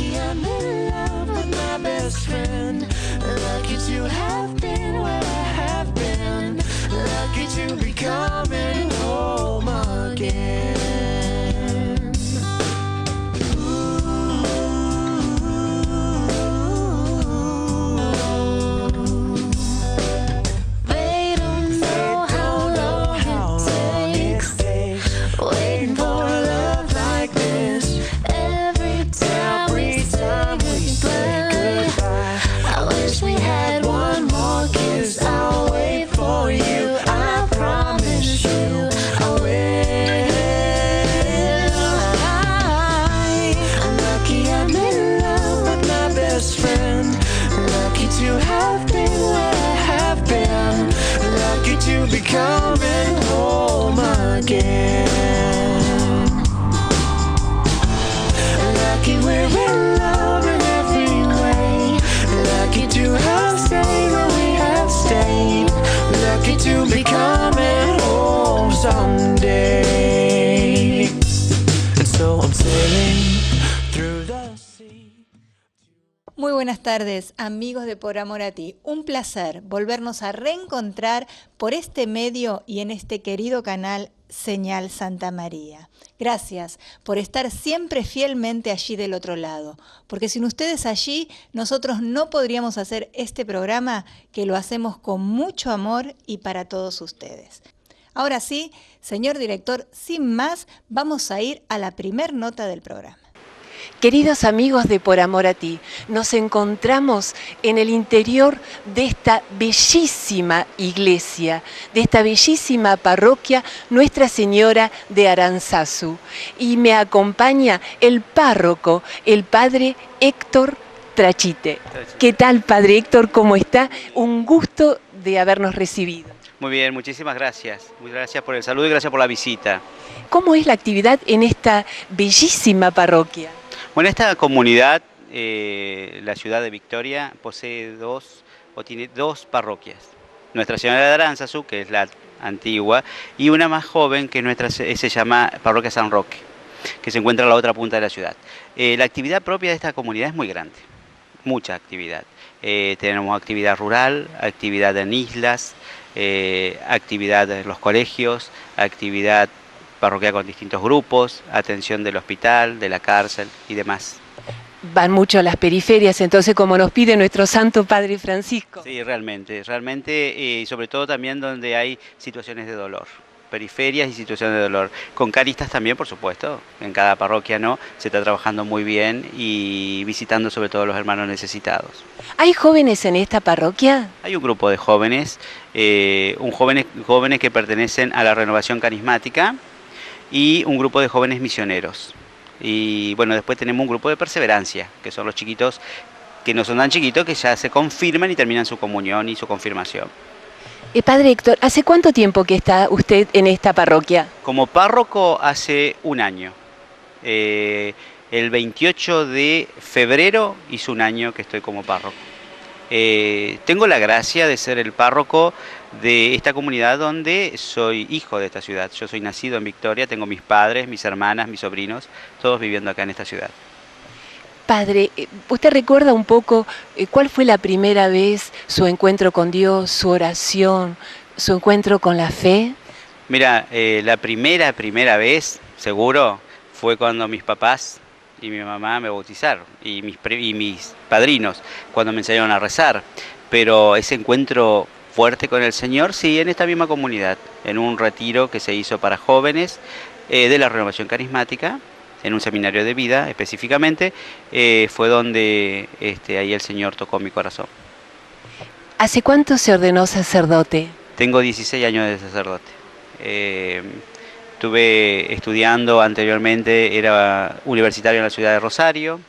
Lucky I'm in love with my best friend. Lucky to have been where I have been. Lucky to be coming home again. They don't know how long it takes waiting for a love like this. Every time we say goodbye, I wish we had one more kiss. I'll wait for you, I promise you I will. I'm lucky I'm in love with my best friend. Lucky to have been where I have been. Lucky to be coming home again. Lucky we're in love in every way. Lucky to have stayed where we have stayed. Lucky to be coming home someday. And so I'm sailing through the sea. Muy buenas tardes, amigos de Por Amor a Ti. Un placer volvernos a reencontrar por este medio y en este querido canal Señal Santa María. Gracias por estar siempre fielmente allí del otro lado, porque sin ustedes allí nosotros no podríamos hacer este programa que lo hacemos con mucho amor y para todos ustedes. Ahora sí, señor director, sin más, vamos a ir a la primer nota del programa. Queridos amigos de Por Amor a Ti, nos encontramos en el interior de esta bellísima iglesia, de esta bellísima parroquia Nuestra Señora de Aranzazu. Y me acompaña el párroco, el padre Héctor Trachite. ¿Qué tal, padre Héctor? ¿Cómo está? Un gusto de habernos recibido. Muy bien, muchísimas gracias. Muchas gracias por el saludo y gracias por la visita. ¿Cómo es la actividad en esta bellísima parroquia? Bueno, esta comunidad, la ciudad de Victoria, tiene dos parroquias. Nuestra Señora de Aranzazu, que es la antigua, y una más joven que se llama Parroquia San Roque, que se encuentra en la otra punta de la ciudad. La actividad propia de esta comunidad es muy grande, mucha actividad. Tenemos actividad rural, actividad en islas, actividad en los colegios, actividad parroquial con distintos grupos, atención del hospital, de la cárcel y demás. Van mucho a las periferias, entonces, como nos pide nuestro Santo Padre Francisco. Sí, realmente, y sobre todo también donde hay situaciones de dolor, periferias y situaciones de dolor. Con caristas también, por supuesto, en cada parroquia se está trabajando muy bien y visitando sobre todo a los hermanos necesitados. ¿Hay jóvenes en esta parroquia? Hay un grupo de jóvenes, jóvenes que pertenecen a la Renovación Carismática, y un grupo de jóvenes misioneros. Y bueno, después tenemos un grupo de perseverancia, que son los chiquitos, que no son tan chiquitos, que ya se confirman y terminan su comunión y su confirmación. Padre Héctor, ¿hace cuánto tiempo que está usted en esta parroquia? Como párroco hace un año. El 28 de febrero hizo un año que estoy como párroco. Tengo la gracia de ser el párroco de esta comunidad donde soy hijo de esta ciudad. Yo soy nacido en Victoria, tengo mis padres, mis hermanas, mis sobrinos, todos viviendo acá en esta ciudad. Padre, ¿usted recuerda un poco cuál fue la primera vez, su encuentro con Dios, su oración, su encuentro con la fe? Mira, la primera vez, seguro, fue cuando mis papás y mi mamá me bautizaron, y mis padrinos, cuando me enseñaron a rezar. Pero ese encuentro fuerte con el Señor, sí, en esta misma comunidad, en un retiro que se hizo para jóvenes de la Renovación Carismática, en un seminario de vida específicamente, fue donde ahí el Señor tocó mi corazón. ¿Hace cuánto se ordenó sacerdote? Tengo 16 años de sacerdote. Estuve estudiando anteriormente, era universitario en la ciudad de Rosario,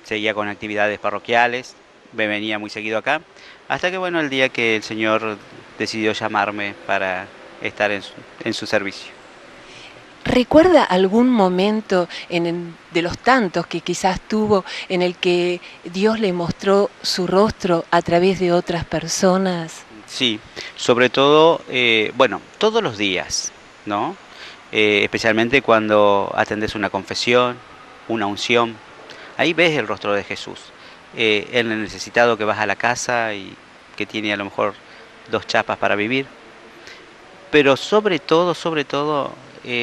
seguía con actividades parroquiales, me venía muy seguido acá, hasta que el día que el Señor decidió llamarme para estar en su servicio. ¿Recuerda algún momento de los tantos que quizás tuvo en el que Dios le mostró su rostro a través de otras personas? Sí, sobre todo, todos los días, ¿no? Especialmente cuando atendes una confesión, una unción, ahí ves el rostro de Jesús. En el necesitado que vas a la casa y que tiene a lo mejor 2 chapas para vivir. Pero sobre todo,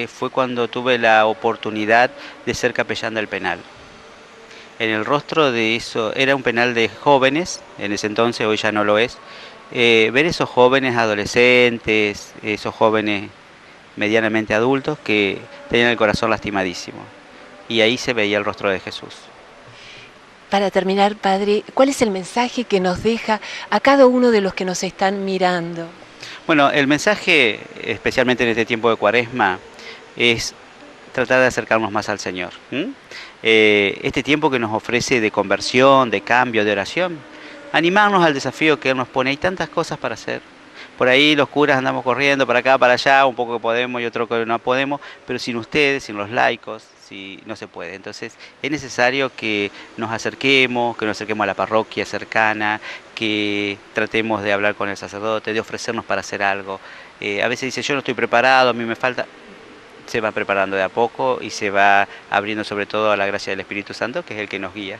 fue cuando tuve la oportunidad de ser capellán del penal. En el rostro de eso, era un penal de jóvenes, en ese entonces, hoy ya no lo es, ver esos jóvenes adolescentes, esos jóvenes medianamente adultos que tenían el corazón lastimadísimo. Y ahí se veía el rostro de Jesús. Para terminar, Padre, ¿cuál es el mensaje que nos deja a cada uno de los que nos están mirando? Bueno, el mensaje, especialmente en este tiempo de Cuaresma, es tratar de acercarnos más al Señor. Este tiempo que nos ofrece de conversión, de cambio, de oración, animarnos al desafío que Él nos pone. Hay tantas cosas para hacer. Por ahí los curas andamos corriendo para acá, para allá, un poco que podemos y otro que no podemos, pero sin ustedes, sin los laicos, no se puede. Entonces es necesario que nos acerquemos a la parroquia cercana, que tratemos de hablar con el sacerdote, de ofrecernos para hacer algo. A veces dice, yo no estoy preparado, a mí me falta. Se va preparando de a poco y se va abriendo sobre todo a la gracia del Espíritu Santo, que es el que nos guía.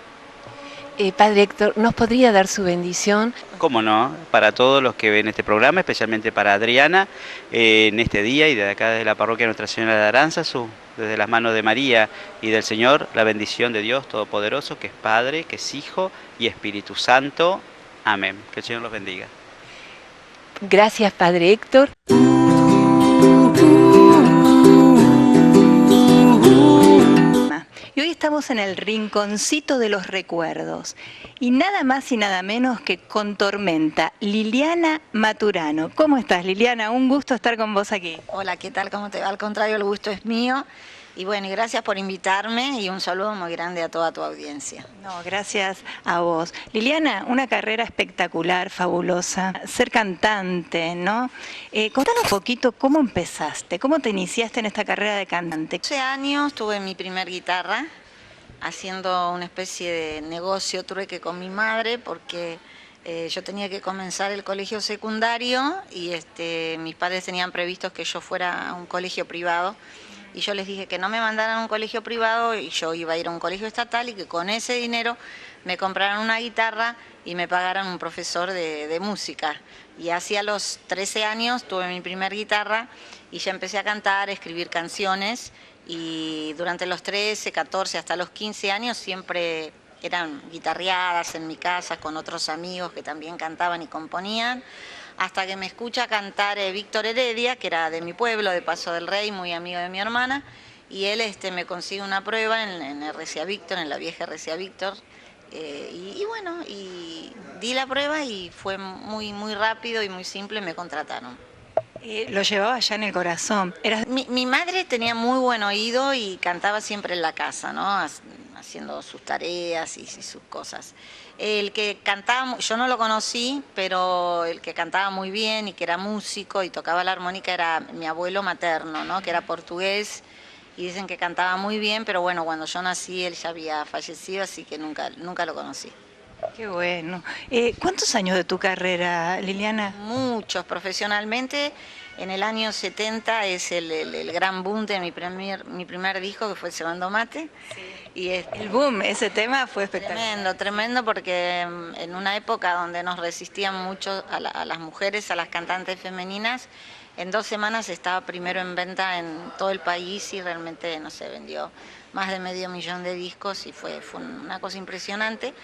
Padre Héctor, ¿nos podría dar su bendición? Cómo no, para todos los que ven este programa, especialmente para Adriana, en este día y desde acá desde la parroquia Nuestra Señora de Aránzazu, desde las manos de María y del Señor, la bendición de Dios Todopoderoso, que es Padre, que es Hijo y Espíritu Santo. Amén. Que el Señor los bendiga. Gracias, Padre Héctor. Y hoy estamos en el rinconcito de los recuerdos. Y nada más y nada menos que con Tormenta, Liliana Maturano. ¿Cómo estás, Liliana? Un gusto estar con vos aquí. Hola, ¿qué tal? ¿Cómo te va? Al contrario, el gusto es mío. Y bueno, y gracias por invitarme y un saludo muy grande a toda tu audiencia. No, gracias a vos. Liliana, una carrera espectacular, fabulosa, ser cantante, ¿no? Contanos un poquito cómo empezaste, cómo te iniciaste en esta carrera de cantante. 12 años tuve mi primer guitarra, haciendo una especie de negocio trueque con mi madre, porque yo tenía que comenzar el colegio secundario y mis padres tenían previstos que yo fuera a un colegio privado. Y yo les dije que no me mandaran a un colegio privado y yo iba a ir a un colegio estatal y que con ese dinero me compraran una guitarra y me pagaran un profesor de música. Y así a los 13 años tuve mi primer guitarra y ya empecé a cantar, a escribir canciones y durante los 13, 14 hasta los 15 años siempre eran guitarreadas en mi casa con otros amigos que también cantaban y componían. Hasta que me escucha cantar Víctor Heredia, que era de mi pueblo, de Paso del Rey, muy amigo de mi hermana, y él me consigue una prueba en RCA Víctor, en la vieja RCA Víctor, y bueno, y di la prueba y fue muy, muy rápido y muy simple, me contrataron. Lo llevaba ya en el corazón. Mi madre tenía muy buen oído y cantaba siempre en la casa, ¿no? Haciendo sus tareas y sus cosas. El que cantaba, yo no lo conocí, pero el que cantaba muy bien y que era músico y tocaba la armónica era mi abuelo materno, ¿no? Que era portugués y dicen que cantaba muy bien, pero bueno, cuando yo nací él ya había fallecido, así que nunca lo conocí. Qué bueno. ¿Cuántos años de tu carrera, Liliana? Muchos, profesionalmente. En el año 70 es el gran boom de mi primer disco, que fue El Cebando Mate. Sí. Y el boom, ese tema fue espectacular. Tremendo, porque en una época donde nos resistían mucho a las mujeres, a las cantantes femeninas, en 2 semanas estaba primero en venta en todo el país y realmente, no sé, vendió más de 500.000 de discos y fue una cosa impresionante.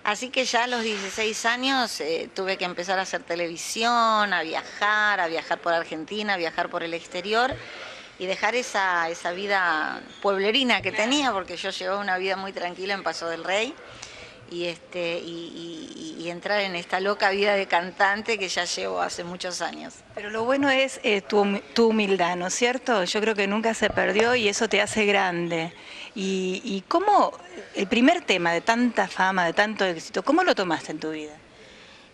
Así que ya a los 16 años tuve que empezar a hacer televisión, a viajar por Argentina, a viajar por el exterior y dejar esa vida pueblerina que tenía, porque yo llevaba una vida muy tranquila en Paso del Rey y entrar en esta loca vida de cantante que ya llevo hace muchos años. Pero lo bueno es tu humildad, ¿no es cierto? Yo creo que nunca se perdió y eso te hace grande. Y ¿cómo el primer tema de tanta fama, de tanto éxito, cómo lo tomaste en tu vida?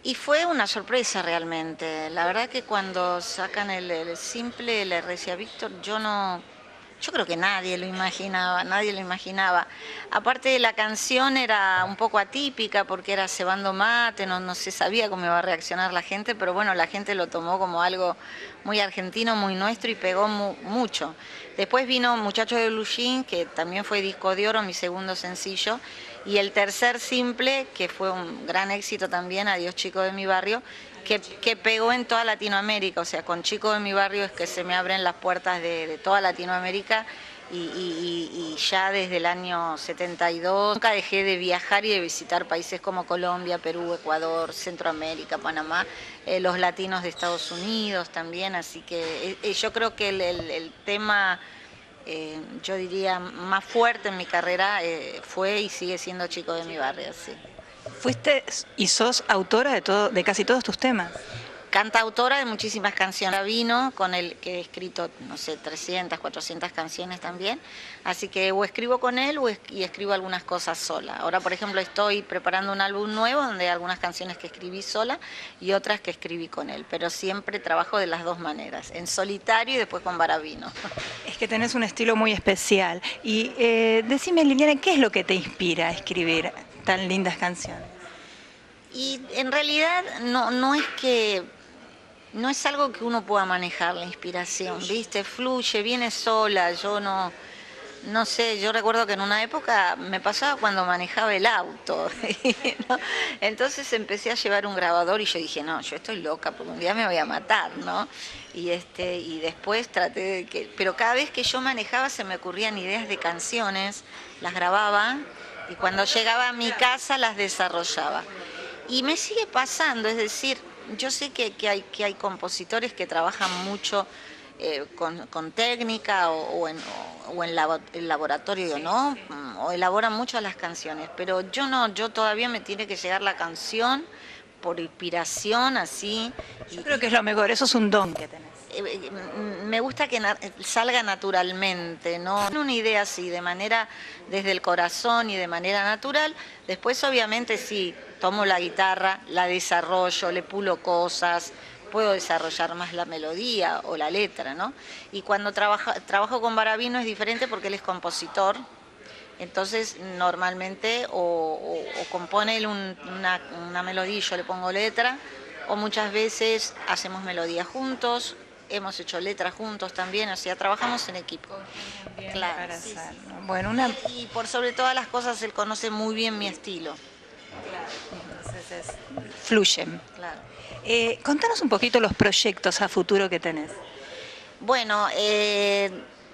Y fue una sorpresa realmente. La verdad que cuando sacan el simple, el RCA Víctor, yo creo que nadie lo imaginaba. Aparte la canción era un poco atípica porque era cebando mate, no se sabía cómo iba a reaccionar la gente, pero bueno, la gente lo tomó como algo muy argentino, muy nuestro y pegó mucho. Después vino Muchacho de Blue Jean, que también fue disco de oro, mi segundo sencillo, y el tercer simple, que fue un gran éxito también, Adiós Chico de mi barrio, que pegó en toda Latinoamérica, o sea, con Chico de mi barrio es que se me abren las puertas de toda Latinoamérica y ya desde el año 72 nunca dejé de viajar y de visitar países como Colombia, Perú, Ecuador, Centroamérica, Panamá, los latinos de Estados Unidos también, así que yo creo que el tema, yo diría, más fuerte en mi carrera fue y sigue siendo Chico de mi barrio, sí. Fuiste y sos autora de casi todos tus temas. Cantautora de muchísimas canciones. Vino con el que he escrito, no sé, 300, 400 canciones también. Así que o escribo con él y escribo algunas cosas sola. Ahora, por ejemplo, estoy preparando un álbum nuevo donde hay algunas canciones que escribí sola y otras que escribí con él. Pero siempre trabajo de las dos maneras, en solitario y después con Baravino. Es que tenés un estilo muy especial. Y decime, Liliana, ¿qué es lo que te inspira a escribir tan lindas canciones? Y en realidad no es que... No es algo que uno pueda manejar, la inspiración, ¿viste? Fluye, viene sola, yo no sé, yo recuerdo que en una época me pasaba cuando manejaba el auto, ¿no? Entonces empecé a llevar un grabador y yo dije, no, yo estoy loca, porque un día me voy a matar, ¿no? Y después traté de que... Pero cada vez que yo manejaba se me ocurrían ideas de canciones, las grababa y cuando llegaba a mi casa las desarrollaba. Y me sigue pasando, es decir... Yo sé que hay compositores que trabajan mucho con técnica o en el laboratorio, ¿no? O elaboran mucho las canciones, pero yo no, yo todavía me tiene que llegar la canción por inspiración, así. Yo creo que es lo mejor, eso es un don que tenés. Me gusta que salga naturalmente, ¿no? Una idea así, desde el corazón y de manera natural. Después, obviamente, sí, tomo la guitarra, la desarrollo, le pulo cosas, puedo desarrollar más la melodía o la letra, ¿no? Y cuando trabajo con Baravino es diferente porque él es compositor. Entonces, normalmente, o compone él una melodía y yo le pongo letra, o muchas veces hacemos melodía juntos. Hemos hecho letras juntos también, o sea, trabajamos en equipo. Claro, sí. Bueno, y por sobre todas las cosas, él conoce muy bien mi estilo. Entonces, fluyen. Claro. Contanos un poquito los proyectos a futuro que tenés. Bueno,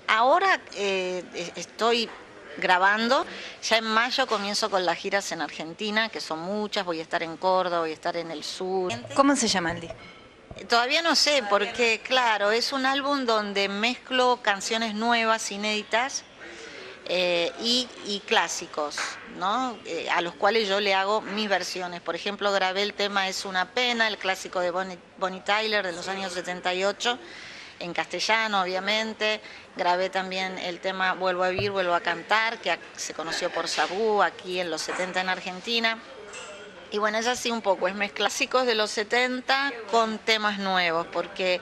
ahora estoy grabando, ya en mayo comienzo con las giras en Argentina, que son muchas, voy a estar en Córdoba, voy a estar en el sur. ¿Cómo se llama el disco? Todavía no sé, porque claro, es un álbum donde mezclo canciones nuevas, inéditas y clásicos, ¿no? A los cuales yo le hago mis versiones. Por ejemplo, grabé el tema Es una pena, el clásico de Bonnie Tyler de los años 78, en castellano, obviamente. Grabé también el tema Vuelvo a vivir, vuelvo a cantar, que se conoció por Sabú aquí en los 70 en Argentina. Y bueno, es así un poco, es mezclar clásicos de los 70 con temas nuevos, porque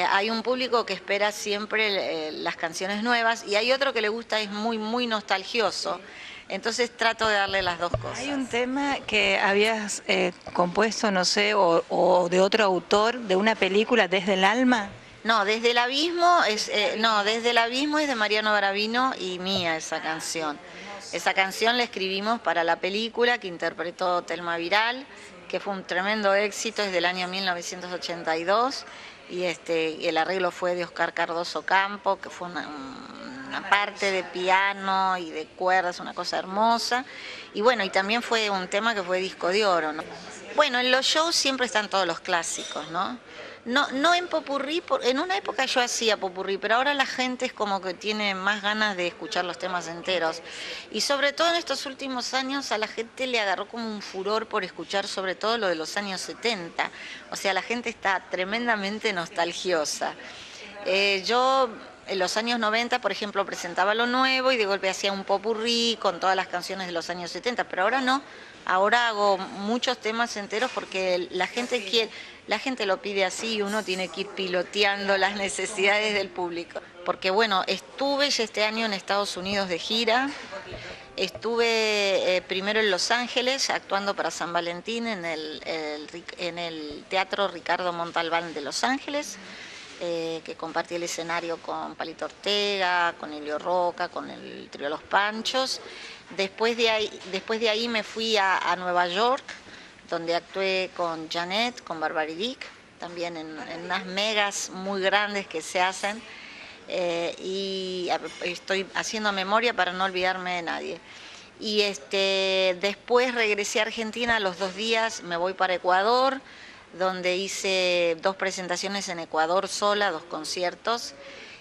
hay un público que espera siempre las canciones nuevas y hay otro que le gusta, es muy, muy nostalgioso. Entonces trato de darle las dos cosas. Hay un tema que habías compuesto, no sé, o de otro autor, de una película, Desde el alma. No, Desde el abismo Desde el abismo es de Mariano Baravino y mía esa canción. Esa canción la escribimos para la película que interpretó Telma Viral, que fue un tremendo éxito, es del año 1982, y el arreglo fue de Oscar Cardoso Campo, que fue una parte de piano y de cuerdas, una cosa hermosa, y bueno, y también fue un tema que fue disco de oro, ¿no? Bueno, en los shows siempre están todos los clásicos, ¿no? No en popurrí, en una época yo hacía popurrí, pero ahora la gente es como que tiene más ganas de escuchar los temas enteros. Y sobre todo en estos últimos años a la gente le agarró como un furor por escuchar sobre todo lo de los años 70. O sea, la gente está tremendamente nostalgiosa. Yo en los años 90, por ejemplo, presentaba lo nuevo y de golpe hacía un popurrí con todas las canciones de los años 70, pero ahora no. Ahora hago muchos temas enteros porque la gente lo pide así y uno tiene que ir piloteando las necesidades del público. Porque bueno, estuve ya este año en Estados Unidos de gira, estuve primero en Los Ángeles actuando para San Valentín en el Teatro Ricardo Montalbán de Los Ángeles. que compartí el escenario con Palito Ortega, con Elio Roca, con el trío Los Panchos. Después de ahí me fui a Nueva York, donde actué con Janet, con Barbaridic, también en unas megas muy grandes que se hacen. Y estoy haciendo memoria para no olvidarme de nadie. Y después regresé a Argentina a los 2 días, me voy para Ecuador, donde hice 2 presentaciones en Ecuador sola, 2 conciertos.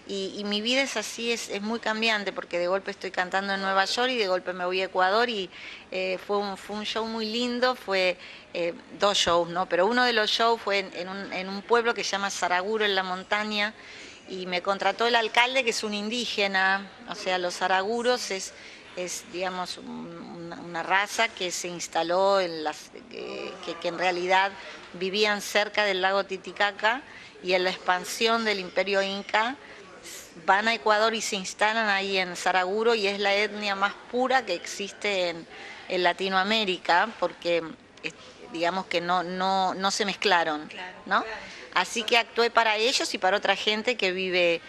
Y mi vida es así, es muy cambiante, porque de golpe estoy cantando en Nueva York y de golpe me voy a Ecuador, y fue un show muy lindo, fue 2 shows, ¿no? Pero uno de los shows fue en un pueblo que se llama Saraguro, en la montaña, y me contrató el alcalde, que es un indígena. O sea, los saraguros es digamos, una raza que se instaló que en realidad vivían cerca del lago Titicaca, y en la expansión del Imperio Inca van a Ecuador y se instalan ahí en Saraguro, y es la etnia más pura que existe en Latinoamérica, porque digamos que no se mezclaron, ¿no? Así que actué para ellos y para otra gente que vive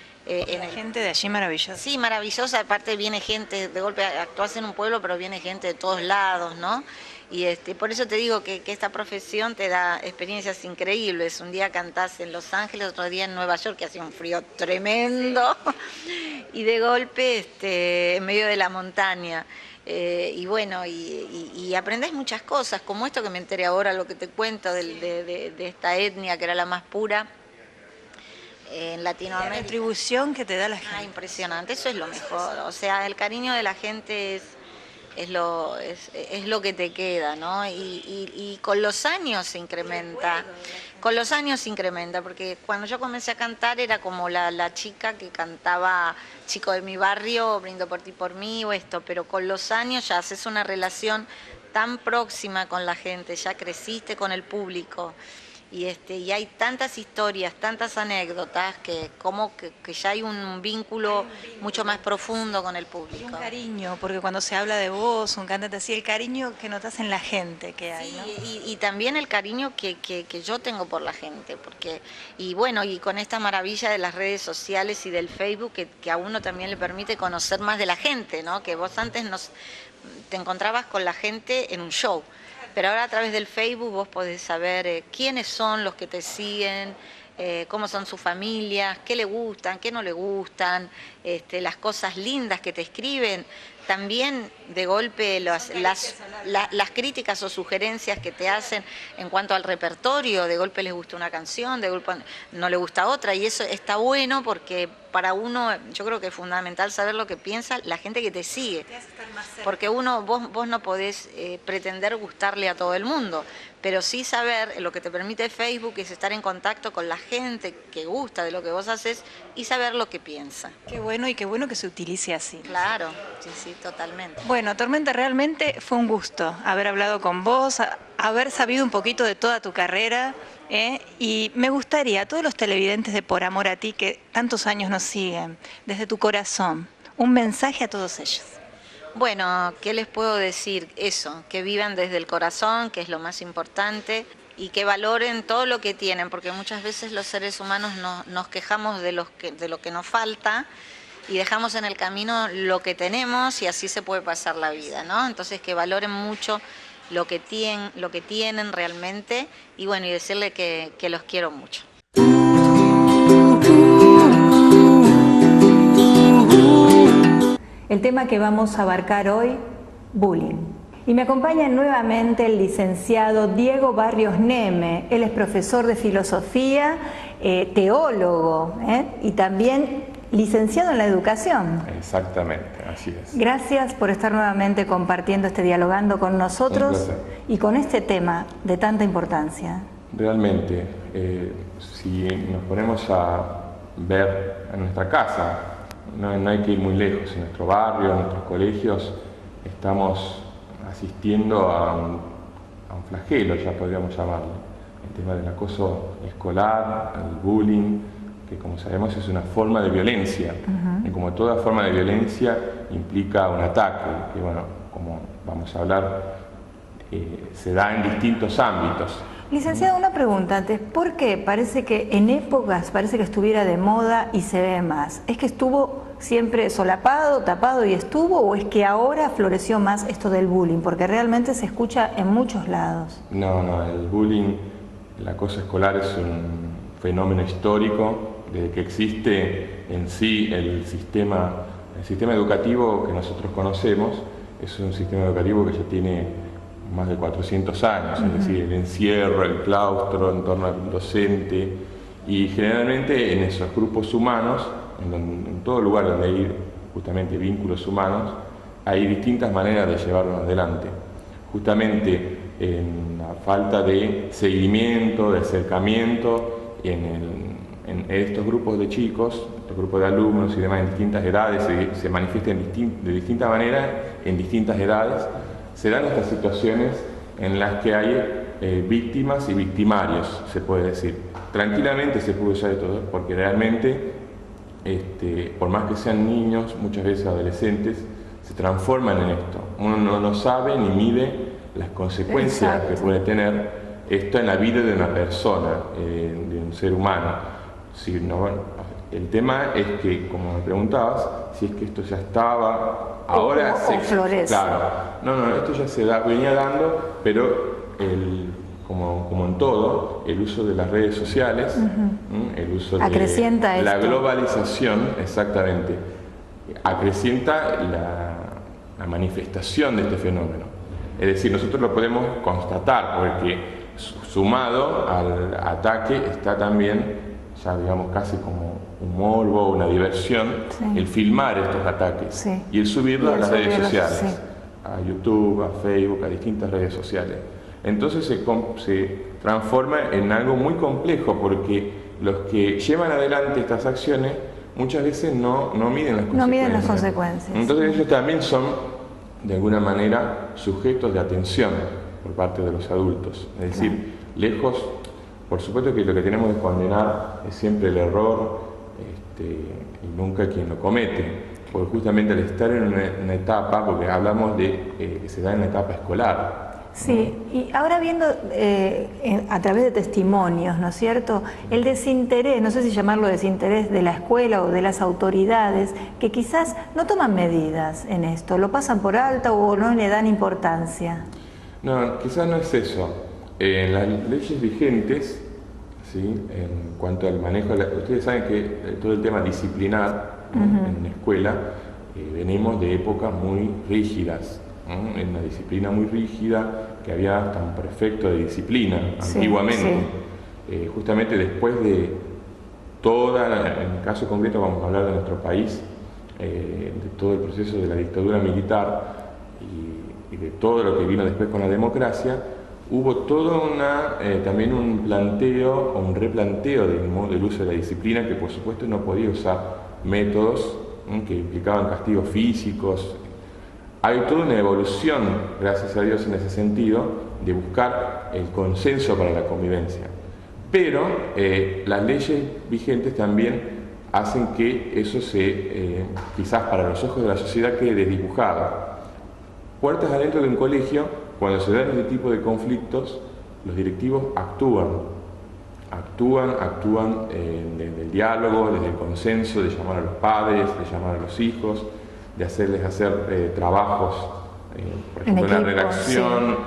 gente de allí maravillosa. Sí, maravillosa. Aparte viene gente, de golpe actúas en un pueblo, pero viene gente de todos lados, ¿no? Y por eso te digo que esta profesión te da experiencias increíbles. Un día cantás en Los Ángeles, otro día en Nueva York, que hacía un frío tremendo, y de golpe en medio de la montaña. Y bueno, y aprendés muchas cosas, como esto que me enteré ahora, lo que te cuento de esta etnia que era la más pura en Latinoamérica. La retribución que te da la gente. Ah, impresionante, eso es lo mejor. O sea, el cariño de la gente es lo que te queda, ¿no? Y con los años se incrementa. Con los años se incrementa, porque cuando yo comencé a cantar era como la chica que cantaba Chico de mi barrio, Brindo por ti, por mí, o esto, pero con los años ya haces una relación tan próxima con la gente, ya creciste con el público. Y hay tantas historias, tantas anécdotas que ya hay un vínculo mucho más profundo con el público. Y un cariño, porque cuando se habla de vos, un cantante así, el cariño que notas en la gente que hay, ¿no? Y también el cariño que yo tengo por la gente, y con esta maravilla de las redes sociales y del Facebook, que a uno también le permite conocer más de la gente, ¿no? Que vos antes te encontrabas con la gente en un show. Pero ahora a través del Facebook vos podés saber quiénes son los que te siguen, cómo son sus familias, qué le gustan, qué no le gustan, las cosas lindas que te escriben. También de golpe las críticas o sugerencias que te hacen en cuanto al repertorio, de golpe les gusta una canción, de golpe no le gusta otra, y eso está bueno porque para uno yo creo que es fundamental saber lo que piensa la gente que te sigue, porque vos no podés pretender gustarle a todo el mundo, pero sí saber, lo que te permite Facebook es estar en contacto con la gente que gusta de lo que vos haces y saber lo que piensa. Qué bueno, y qué bueno que se utilice así. Claro, sí, totalmente. Bueno, Tormenta, realmente fue un gusto haber hablado con vos, haber sabido un poquito de toda tu carrera, y me gustaría, a todos los televidentes de Por Amor a Ti, que tantos años nos siguen, desde tu corazón, un mensaje a todos ellos. Bueno, ¿qué les puedo decir? Eso, que vivan desde el corazón, que es lo más importante, y que valoren todo lo que tienen, porque muchas veces los seres humanos nos quejamos de lo que nos falta y dejamos en el camino lo que tenemos, y así se puede pasar la vida, ¿no? Entonces que valoren mucho lo que tienen realmente, y bueno, y decirle que los quiero mucho. El tema que vamos a abarcar hoy, bullying. Y me acompaña nuevamente el licenciado Diego Barrios Neme. Él es profesor de filosofía, teólogo, y también licenciado en la educación. Exactamente, así es. Gracias por estar nuevamente compartiendo, dialogando con nosotros y con este tema de tanta importancia. Realmente, si nos ponemos a ver en nuestra casa, no hay que ir muy lejos, en nuestro barrio, en nuestros colegios, estamos asistiendo a un flagelo, ya podríamos llamarlo, el tema del acoso escolar, el bullying, que como sabemos es una forma de violencia, y como toda forma de violencia implica un ataque, que bueno, como vamos a hablar, se da en distintos ámbitos. Licenciado, una pregunta antes. ¿Por qué parece que en épocas parece que estuviera de moda y se ve más? ¿Es que estuvo siempre solapado, tapado y estuvo, o es que ahora floreció más esto del bullying? Porque realmente se escucha en muchos lados. No, el bullying, el acoso escolar es un fenómeno histórico. Desde que existe en sí el sistema educativo que nosotros conocemos, es un sistema educativo que ya tiene más de 400 años, es decir, el encierro, el claustro en torno al docente, y generalmente en esos grupos humanos, en todo lugar donde hay justamente vínculos humanos, hay distintas maneras de llevarlos adelante. Justamente en la falta de seguimiento, de acercamiento, en estos grupos de chicos, estos grupos de alumnos y demás en distintas edades, se manifiestan de distinta manera en distintas edades. Se dan estas situaciones en las que hay víctimas y victimarios, se puede decir. Tranquilamente se puede usar de todo, porque realmente, por más que sean niños, muchas veces adolescentes, se transforman en esto. Uno no sabe ni mide las consecuencias que puede tener esto en la vida de una persona, de un ser humano. Si no, bueno, el tema es que, como me preguntabas, si es que esto ya estaba, ahora o florece. Claro, no, esto ya se venía dando, pero como en todo, el uso de las redes sociales, el uso acrecienta de la esto. globalización, exactamente, acrecienta la manifestación de este fenómeno. Es decir, nosotros lo podemos constatar, porque sumado al ataque está también, ya digamos, casi como un morbo, una diversión, el filmar estos ataques y el subirlo a las redes sociales, a YouTube, a Facebook, a distintas redes sociales. Entonces se transforma en algo muy complejo, porque los que llevan adelante estas acciones muchas veces no miden las consecuencias. No miden las consecuencias. Entonces ellos también son, de alguna manera, sujetos de atención por parte de los adultos. Es decir, lejos, por supuesto que lo que tenemos que condenar es siempre el error, y nunca quien lo comete, porque justamente al estar en una etapa, porque hablamos de que se da en la etapa escolar. Sí, y ahora viendo a través de testimonios, ¿no es cierto?, el desinterés, no sé si llamarlo desinterés de la escuela o de las autoridades, que quizás no toman medidas en esto, lo pasan por alto o no le dan importancia. No, quizás no es eso. En las leyes vigentes, ¿sí?, en cuanto al manejo, ustedes saben que todo el tema disciplinar en la escuela, venimos de épocas muy rígidas, en una disciplina muy rígida, que había hasta un prefecto de disciplina antiguamente. Justamente después de toda, en el caso concreto vamos a hablar de nuestro país, de todo el proceso de la dictadura militar y de todo lo que vino después con la democracia, hubo todo también un planteo o un replanteo del uso de la disciplina, que por supuesto no podía usar métodos que implicaban castigos físicos. Hay toda una evolución, gracias a Dios, en ese sentido, de buscar el consenso para la convivencia. Pero las leyes vigentes también hacen que eso quizás para los ojos de la sociedad quede desdibujado. Puertas adentro de un colegio, cuando se dan este tipo de conflictos, los directivos actúan desde el diálogo, desde el consenso, de llamar a los padres, de llamar a los hijos, de hacerles hacer trabajos, por ejemplo, en la redacción,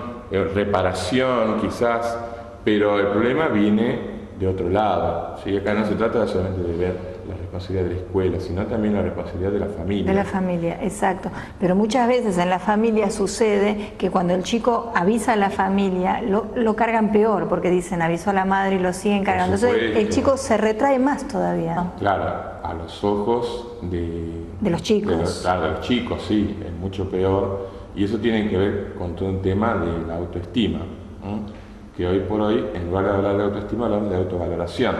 reparación quizás, pero el problema viene de otro lado. ¿Sí? Acá no se trata solamente de ver la responsabilidad de la escuela, sino también la responsabilidad de la familia. De la familia, exacto. Pero muchas veces en la familia sucede que cuando el chico avisa a la familia, lo cargan peor, porque dicen avisó a la madre y lo siguen cargando. Entonces el chico se retrae más todavía. Claro, a los ojos de los chicos. De los chicos, sí, es mucho peor. Y eso tiene que ver con todo un tema de la autoestima, que hoy por hoy, en lugar de hablar de autoestima, hablamos de autovaloración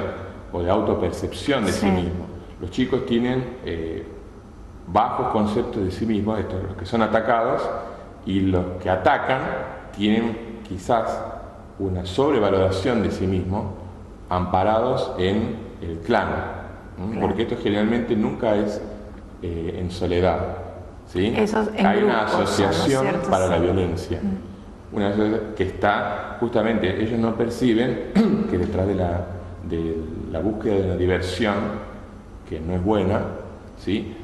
o de autopercepción de sí mismo. Los chicos tienen bajos conceptos de sí mismos, estos los que son atacados, y los que atacan tienen quizás una sobrevaloración de sí mismos, amparados en el clan, porque esto generalmente nunca es en soledad, ¿sí? Hay una asociación para la violencia. una de las cosas que está, justamente, ellos no perciben que detrás de la búsqueda de una diversión, que no es buena, ¿sí?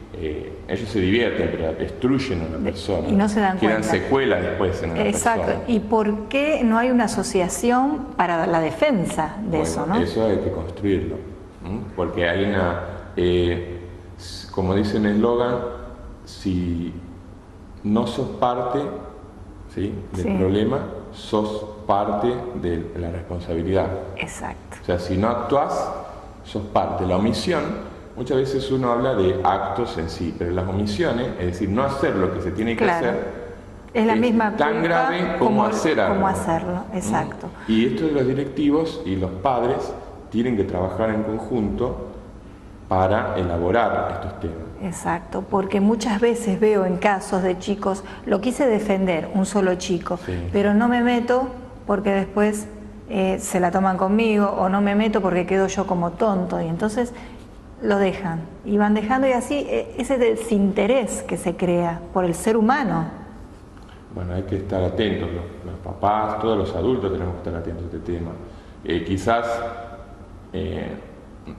Ellos se divierten, pero destruyen a una persona. Y no se dan Quedan cuenta. secuelas después en una Exacto. persona. ¿Y por qué no hay una asociación para la defensa de eso, no? Eso hay que construirlo, porque hay una, como dice en el eslogan, si no sos parte, ¿sí?, del problema, sos parte de la responsabilidad. Exacto. O sea, si no actuás, sos parte. La omisión, muchas veces uno habla de actos en sí, pero las omisiones, es decir, no hacer lo que se tiene que hacer, es la misma tan culpa grave como hacer algo. Como hacerlo, exacto. Y esto de los directivos y los padres tienen que trabajar en conjunto para elaborar estos temas. Exacto, porque muchas veces veo en casos de chicos, lo quise defender, un solo chico, pero no me meto porque después se la toman conmigo, o no me meto porque quedo yo como tonto, y entonces lo dejan, y van dejando, y así ese desinterés que se crea por el ser humano. Bueno, hay que estar atentos, los papás, todos los adultos tenemos que estar atentos a este tema. Quizás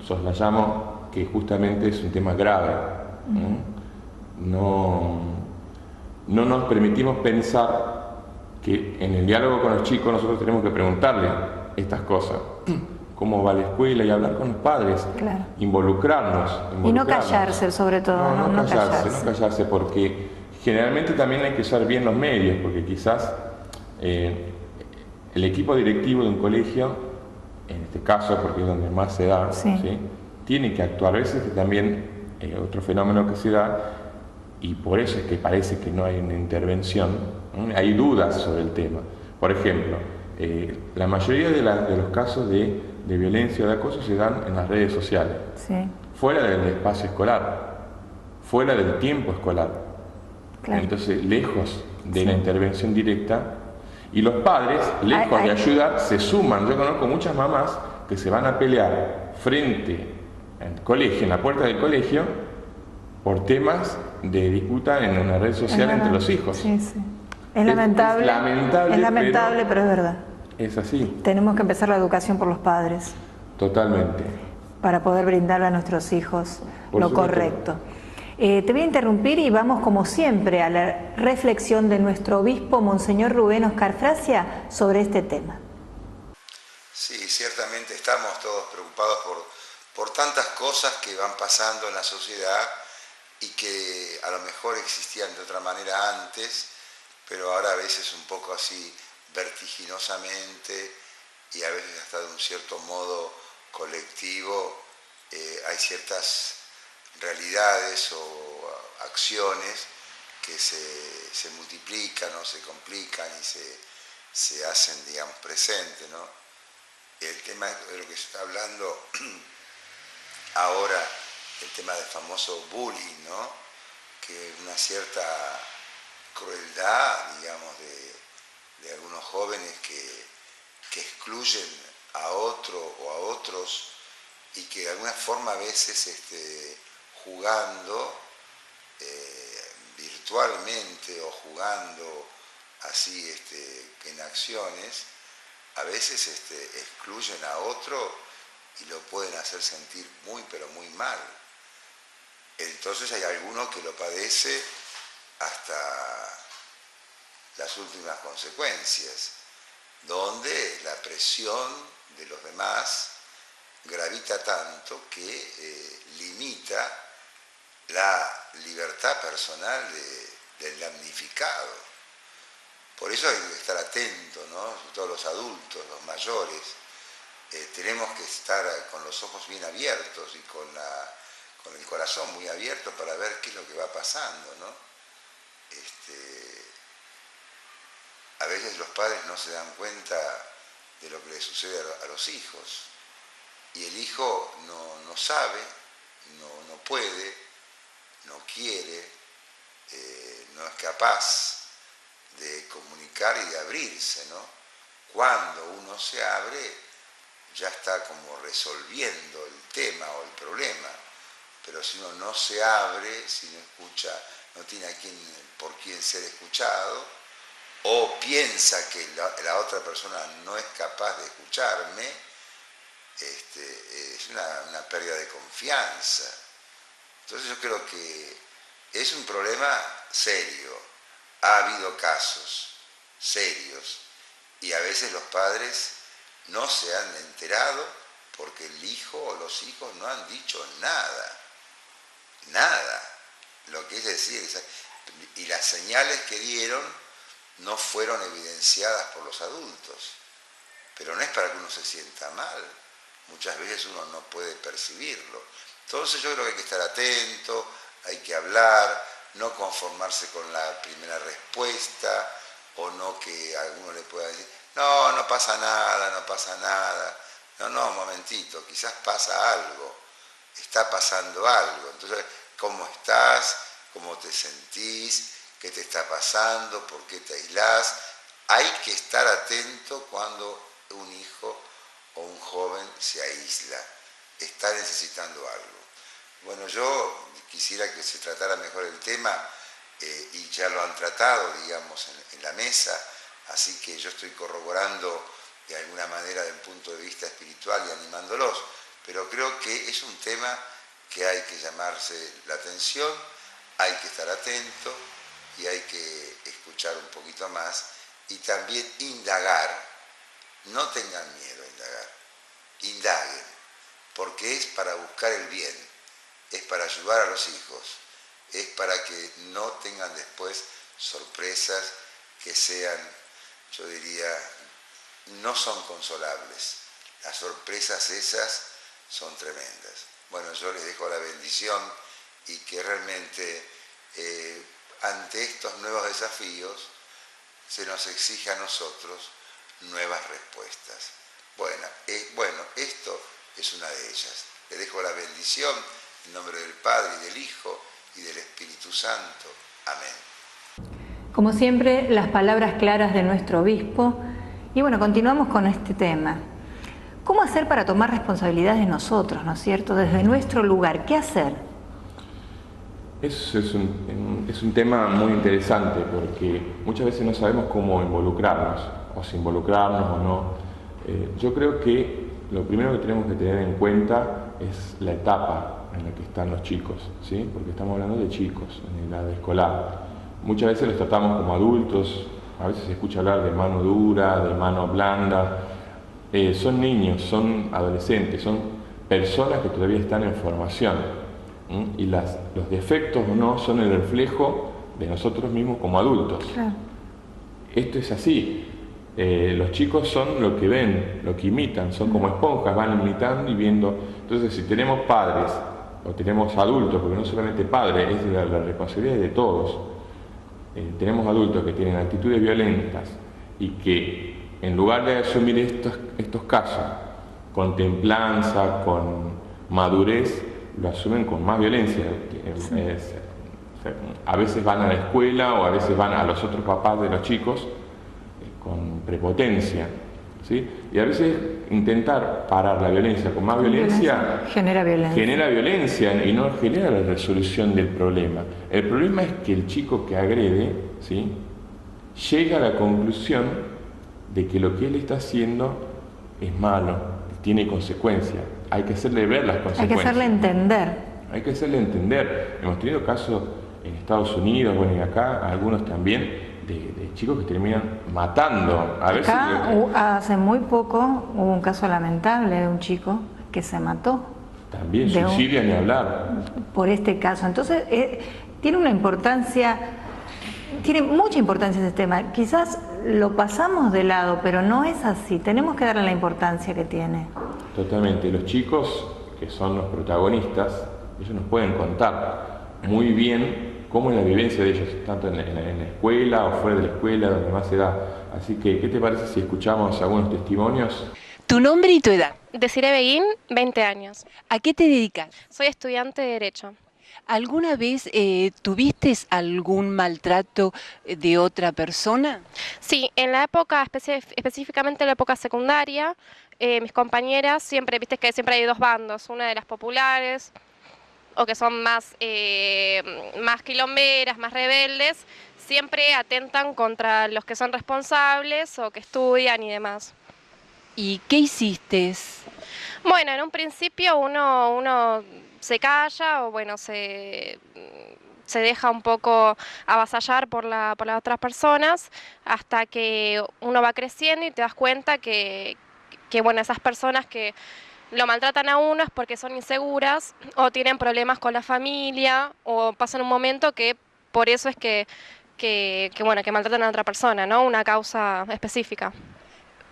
soslayamos que justamente es un tema grave. No nos permitimos pensar que en el diálogo con los chicos nosotros tenemos que preguntarles estas cosas. Cómo va la escuela, y hablar con los padres, claro, involucrarnos. Y no callarse, sobre todo. No callarse, porque generalmente también hay que usar bien los medios, porque quizás el equipo directivo de un colegio, en este caso, porque es donde más se da, ¿sí?, tiene que actuar. A veces que también otro fenómeno que se da, y por eso es que parece que no hay una intervención, hay dudas sobre el tema. Por ejemplo, la mayoría de los casos de violencia o de acoso se dan en las redes sociales, fuera del espacio escolar, fuera del tiempo escolar. Claro. Entonces, lejos de la intervención directa, y los padres, lejos de ayudar, se suman. Yo conozco muchas mamás que se van a pelear frente al colegio, en la puerta del colegio, por temas de disputa en una red social entre los hijos. Es lamentable, pero es verdad. Es así. Tenemos que empezar la educación por los padres. Totalmente. Para poder brindarle a nuestros hijos lo correcto. Te voy a interrumpir y vamos, como siempre, a la reflexión de nuestro obispo, Monseñor Rubén Oscar Frasia, sobre este tema. Sí, ciertamente estamos todos preocupados por tantas cosas que van pasando en la sociedad y que a lo mejor existían de otra manera antes, pero ahora a veces un poco así vertiginosamente, y a veces hasta de un cierto modo colectivo, hay ciertas realidades o acciones que se multiplican o se complican y se hacen, digamos, presentes, ¿no? El tema de lo que se está hablando ahora, el tema del famoso bullying, ¿no?, que una cierta crueldad, digamos, de algunos jóvenes que excluyen a otro o a otros, y que de alguna forma a veces jugando virtualmente o jugando así en acciones, a veces excluyen a otro y lo pueden hacer sentir muy pero muy mal. Entonces hay alguno que lo padece hasta las últimas consecuencias, donde la presión de los demás gravita tanto que limita la libertad personal del damnificado. Por eso hay que estar atentos, ¿no?, sobre todo los adultos, los mayores. Tenemos que estar con los ojos bien abiertos y con el corazón muy abierto para ver qué es lo que va pasando, ¿no? A veces los padres no se dan cuenta de lo que le sucede a los hijos, y el hijo no sabe, no puede, no quiere, no es capaz de comunicar y de abrirse, ¿no? Cuando uno se abre, ya está como resolviendo el tema o el problema, pero si uno no se abre, si no escucha, no tiene por quién ser escuchado, o piensa que la otra persona no es capaz de escucharme, es una pérdida de confianza. Entonces yo creo que es un problema serio. Ha habido casos serios y a veces los padres no se han enterado porque el hijo o los hijos no han dicho nada. Nada. Lo que es decir, y las señales que dieron no fueron evidenciadas por los adultos. Pero no es para que uno se sienta mal. Muchas veces uno no puede percibirlo. Entonces yo creo que hay que estar atento, hay que hablar, no conformarse con la primera respuesta, o no que alguno le pueda decir, no, no pasa nada, no pasa nada. No, un momentito, quizás pasa algo, está pasando algo. Entonces, ¿cómo estás? ¿Cómo te sentís? ¿Qué te está pasando? ¿Por qué te aislás? Hay que estar atento cuando un hijo o un joven se aísla, está necesitando algo. Bueno, yo quisiera que se tratara mejor el tema y ya lo han tratado, digamos, en la mesa, así que yo estoy corroborando de alguna manera desde un punto de vista espiritual y animándolos, pero creo que es un tema que hay que llamarse la atención, hay que estar atento y hay que escuchar un poquito más y también indagar. No tengan miedo a indagar, indaguen, porque es para buscar el bien, es para ayudar a los hijos, es para que no tengan después sorpresas que sean, yo diría, no son consolables. Las sorpresas esas son tremendas. Bueno, yo les dejo la bendición y que realmente ante estos nuevos desafíos se nos exige a nosotros nuevas respuestas. Bueno, esto es una de ellas. Les dejo la bendición en nombre del Padre y del Hijo y del Espíritu Santo. Amén. Como siempre, las palabras claras de nuestro obispo. Y bueno, continuamos con este tema. ¿Cómo hacer para tomar responsabilidad de nosotros, ¿no es cierto? Desde nuestro lugar, ¿qué hacer? Es un tema muy interesante porque muchas veces no sabemos cómo involucrarnos, o si involucrarnos o no. Yo creo que lo primero que tenemos que tener en cuenta es la etapa en la que están los chicos, ¿sí? Porque estamos hablando de chicos en edad escolar. Muchas veces los tratamos como adultos, a veces se escucha hablar de mano dura, de mano blanda. Son niños, son adolescentes, son personas que todavía están en formación. Y los defectos o no son el reflejo de nosotros mismos como adultos. Claro. Esto es así. Los chicos son lo que ven, lo que imitan, son como esponjas, van imitando y viendo. Entonces, si tenemos padres o tenemos adultos, porque no solamente padres, es la responsabilidad de todos. Tenemos adultos que tienen actitudes violentas y que en lugar de asumir estos casos con templanza, con madurez, lo asumen con más violencia. A veces van a la escuela o a veces van a los otros papás de los chicos con prepotencia, ¿sí? Y a veces intentar parar la violencia con más violencia genera violencia y no genera la resolución del problema. El problema es que el chico que agrede, ¿sí?, llega a la conclusión de que lo que él está haciendo es malo, tiene consecuencias. Hay que hacerle ver las consecuencias. Hay que hacerle entender. Hay que hacerle entender. Hemos tenido casos en Estados Unidos, bueno, y acá algunos también, de chicos que terminan matando. Hace muy poco hubo un caso lamentable de un chico que se mató. También suicidio, ni hablar. Por este caso. Entonces, tiene una importancia, tiene mucha importancia este tema. Quizás lo pasamos de lado, pero no es así. Tenemos que darle la importancia que tiene. Totalmente. Los chicos, que son los protagonistas, ellos nos pueden contar muy bien cómo es la vivencia de ellos, tanto en la escuela o fuera de la escuela, donde más se da. Así que, ¿qué te parece si escuchamos algunos testimonios? ¿Tu nombre y tu edad? Desiree Beguín, 20 años. ¿A qué te dedicas? Soy estudiante de Derecho. ¿Alguna vez tuviste algún maltrato de otra persona? Sí, en la época, específicamente en la época secundaria, mis compañeras, viste que siempre hay dos bandos, una de las populares, o que son más quilomberas, más rebeldes, siempre atentan contra los que son responsables o que estudian y demás. ¿Y qué hiciste? Bueno, en un principio uno se calla o bueno, se deja un poco avasallar por las otras personas hasta que uno va creciendo y te das cuenta que bueno, esas personas que lo maltratan a uno es porque son inseguras o tienen problemas con la familia o pasan un momento que por eso es que bueno, que maltratan a otra persona, ¿no? Una causa específica.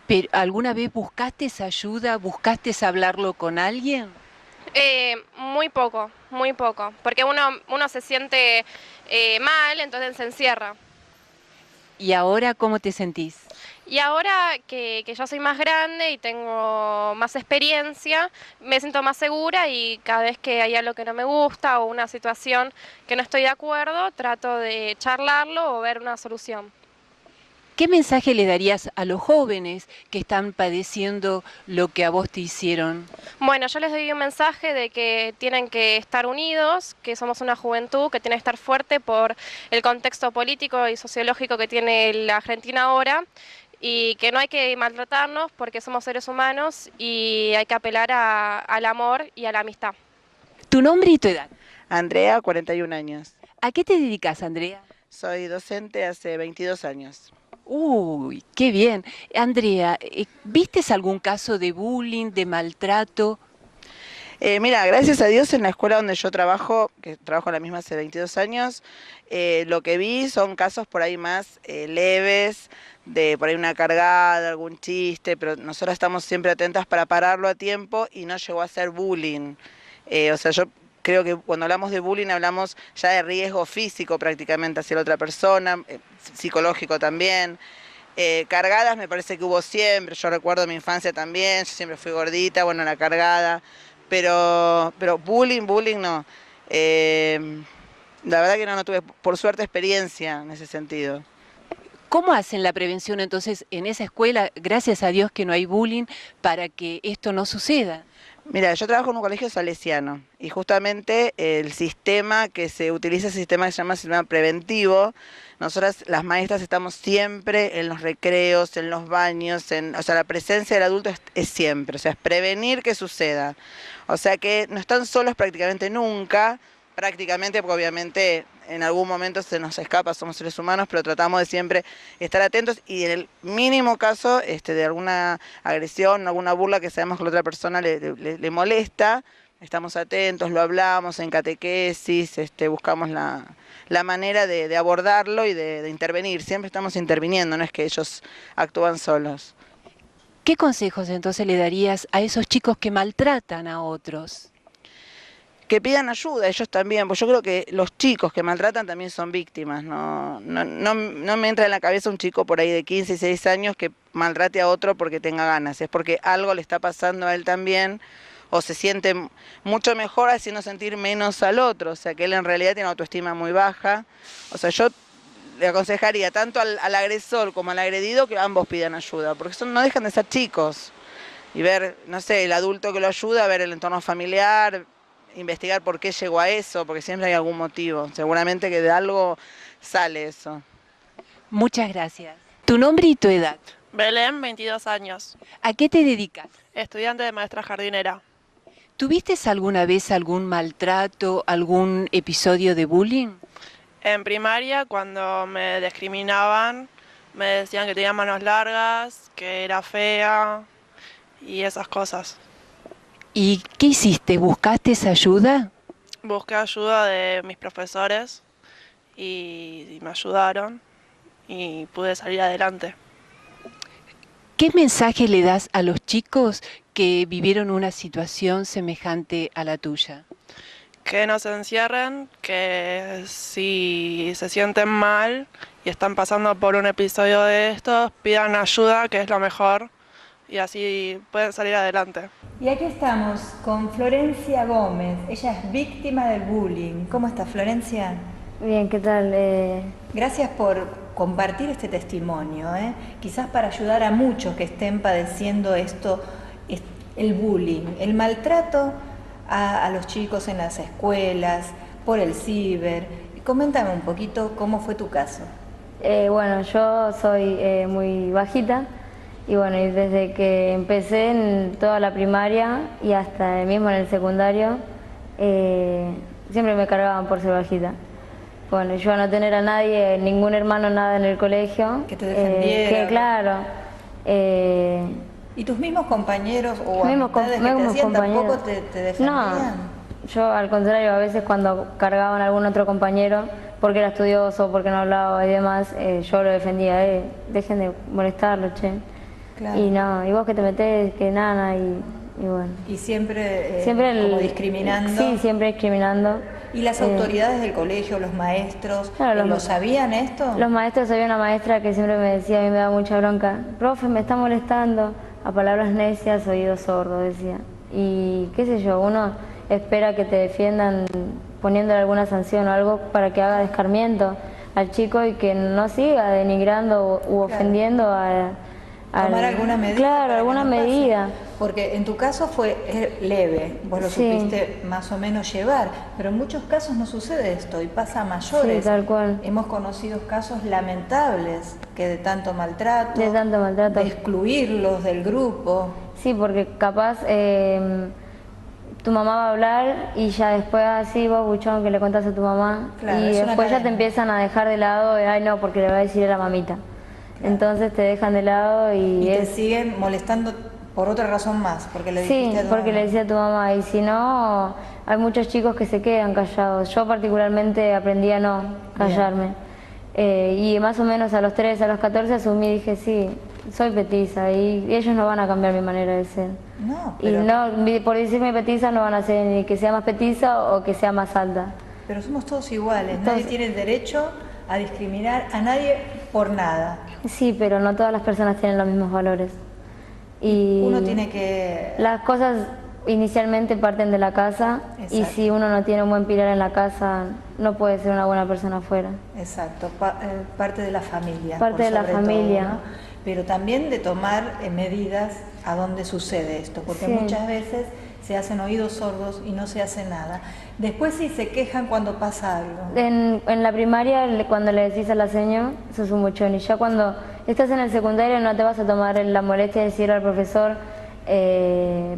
¿Pero alguna vez buscaste esa ayuda? ¿Buscaste hablarlo con alguien? Muy poco, porque uno se siente mal, entonces se encierra. ¿Y ahora cómo te sentís? Y ahora que ya soy más grande y tengo más experiencia, me siento más segura y cada vez que hay algo que no me gusta o una situación que no estoy de acuerdo, trato de charlarlo o ver una solución. ¿Qué mensaje le darías a los jóvenes que están padeciendo lo que a vos te hicieron? Bueno, yo les doy un mensaje de que tienen que estar unidos, que somos una juventud que tiene que estar fuerte por el contexto político y sociológico que tiene la Argentina ahora y que no hay que maltratarnos porque somos seres humanos y hay que apelar al amor y a la amistad. ¿Tu nombre y tu edad? Andrea, 41 años. ¿A qué te dedicas, Andrea? Soy docente hace 22 años. Uy, qué bien. Andrea, ¿vistes algún caso de bullying, de maltrato? Mira, gracias a Dios en la escuela donde yo trabajo, que trabajo la misma hace 22 años, lo que vi son casos por ahí más leves, de por ahí una cargada, algún chiste, pero nosotros estamos siempre atentas para pararlo a tiempo y no llegó a ser bullying. O sea, yo creo que cuando hablamos de bullying hablamos ya de riesgo físico prácticamente hacia la otra persona, psicológico también. Cargadas me parece que hubo siempre, yo recuerdo mi infancia también, yo siempre fui gordita, bueno, la cargada, pero bullying no. La verdad que no tuve, por suerte, experiencia en ese sentido. ¿Cómo hacen la prevención entonces en esa escuela, gracias a Dios que no hay bullying, para que esto no suceda? Mira, yo trabajo en un colegio salesiano y justamente el sistema que se utiliza, ese sistema que se llama sistema preventivo, nosotras las maestras estamos siempre en los recreos, en los baños, o sea, la presencia del adulto es siempre, o sea, es prevenir que suceda. O sea que no están solos prácticamente nunca, prácticamente porque obviamente en algún momento se nos escapa, somos seres humanos, pero tratamos de siempre estar atentos y en el mínimo caso de alguna agresión, alguna burla que sabemos que a la otra persona le molesta, estamos atentos, lo hablamos en catequesis, buscamos la manera de abordarlo y de intervenir, siempre estamos interviniendo, no es que ellos actúan solos. ¿Qué consejos entonces le darías a esos chicos que maltratan a otros? Que pidan ayuda, ellos también, pues yo creo que los chicos que maltratan también son víctimas, no me entra en la cabeza un chico por ahí de 15, 16 años que maltrate a otro porque tenga ganas, es porque algo le está pasando a él también, o se siente mucho mejor haciendo sentir menos al otro, o sea que él en realidad tiene autoestima muy baja, o sea yo le aconsejaría tanto al agresor como al agredido que ambos pidan ayuda, porque no dejan de ser chicos, y ver, no sé, el adulto que lo ayuda, ver el entorno familiar, investigar por qué llegó a eso, porque siempre hay algún motivo. Seguramente que de algo sale eso. Muchas gracias. ¿Tu nombre y tu edad? Belén, 22 años. ¿A qué te dedicas? Estudiante de maestra jardinera. ¿Tuviste alguna vez algún maltrato, algún episodio de bullying? En primaria, cuando me discriminaban, me decían que tenía manos largas, que era fea y esas cosas. ¿Y qué hiciste? ¿Buscaste esa ayuda? Busqué ayuda de mis profesores y me ayudaron y pude salir adelante. ¿Qué mensaje le das a los chicos que vivieron una situación semejante a la tuya? Que no se encierren, que si se sienten mal y están pasando por un episodio de estos, pidan ayuda, que es lo mejor, y así pueden salir adelante. Y aquí estamos con Florencia Gómez, ella es víctima del bullying. ¿Cómo está, Florencia? Bien, ¿qué tal? Gracias por compartir este testimonio, quizás para ayudar a muchos que estén padeciendo esto, el bullying, el maltrato a los chicos en las escuelas, por el ciber. Coméntame un poquito cómo fue tu caso. Bueno, yo soy muy bajita y bueno, y desde que empecé en toda la primaria y hasta mismo en el secundario, siempre me cargaban por ser bajita. Bueno, yo a no tener a nadie, ningún hermano, nada en el colegio. Que te defendiera. Que claro. ¿Y tus mismos compañeros o mismos amistades que te hacían tampoco te defendían? No. Yo al contrario, a veces cuando cargaban a algún otro compañero, porque era estudioso, porque no hablaba y demás, yo lo defendía, dejen de molestarlo, che. Claro. Y no, y vos que te metés, que nana, y bueno. Y siempre, como discriminando. Sí, siempre discriminando. ¿Y las autoridades del colegio, los maestros, claro, lo sabían esto? Los maestros, había una maestra que siempre me decía, a mí me da mucha bronca, profe, me está molestando, a palabras necias, oídos sordos, decía. Y qué sé yo, uno espera que te defiendan poniéndole alguna sanción o algo para que haga descarmiento al chico y que no siga denigrando u ofendiendo tomar alguna medida. Claro, alguna medida. Porque en tu caso fue leve, vos lo supiste más o menos llevar, pero en muchos casos no sucede esto y pasa a mayores. Sí, tal cual. Hemos conocido casos lamentables que de tanto maltrato, de excluirlos del grupo. Sí, porque capaz tu mamá va a hablar y ya después así vos, buchón, que le contás a tu mamá, claro, y después ya te empiezan a dejar de lado, ay no, porque le va a decir a la mamita. Claro. Entonces te dejan de lado y te siguen molestando por otra razón más, porque le dijiste a tu porque mamá. le decía a tu mamá, y si no, hay muchos chicos que se quedan callados. Yo particularmente aprendí a no callarme. Y más o menos a los 13, a los 14 asumí, dije, sí, soy petiza y ellos no van a cambiar mi manera de ser. No, pero... Y no, por decirme petiza no van a hacer ni que sea más petiza o que sea más alta. Pero somos todos iguales, nadie tiene el derecho a discriminar a nadie por nada. Sí, pero no todas las personas tienen los mismos valores. Y uno tiene que... Las cosas inicialmente parten de la casa. Exacto. Y si uno no tiene un buen pilar en la casa, no puede ser una buena persona afuera. Exacto, parte de la familia. Parte de la familia. Todo, ¿no? Pero también de tomar medidas a donde sucede esto, porque muchas veces se hacen oídos sordos y no se hace nada. Después sí se quejan cuando pasa algo. En la primaria, cuando le decís a la seño, sos un buchón, y ya cuando estás en el secundario no te vas a tomar la molestia de decir al profesor,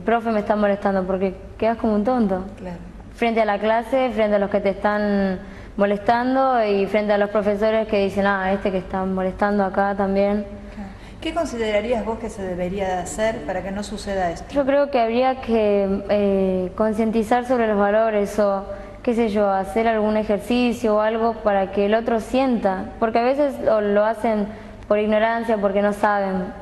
profe, me está molestando, porque quedas como un tonto. Claro. Frente a la clase, frente a los que te están molestando y frente a los profesores que dicen, este que está molestando acá también. ¿Qué considerarías vos que se debería de hacer para que no suceda esto? Yo creo que habría que concientizar sobre los valores o, qué sé yo, hacer algún ejercicio o algo para que el otro sienta, porque a veces lo hacen por ignorancia, porque no saben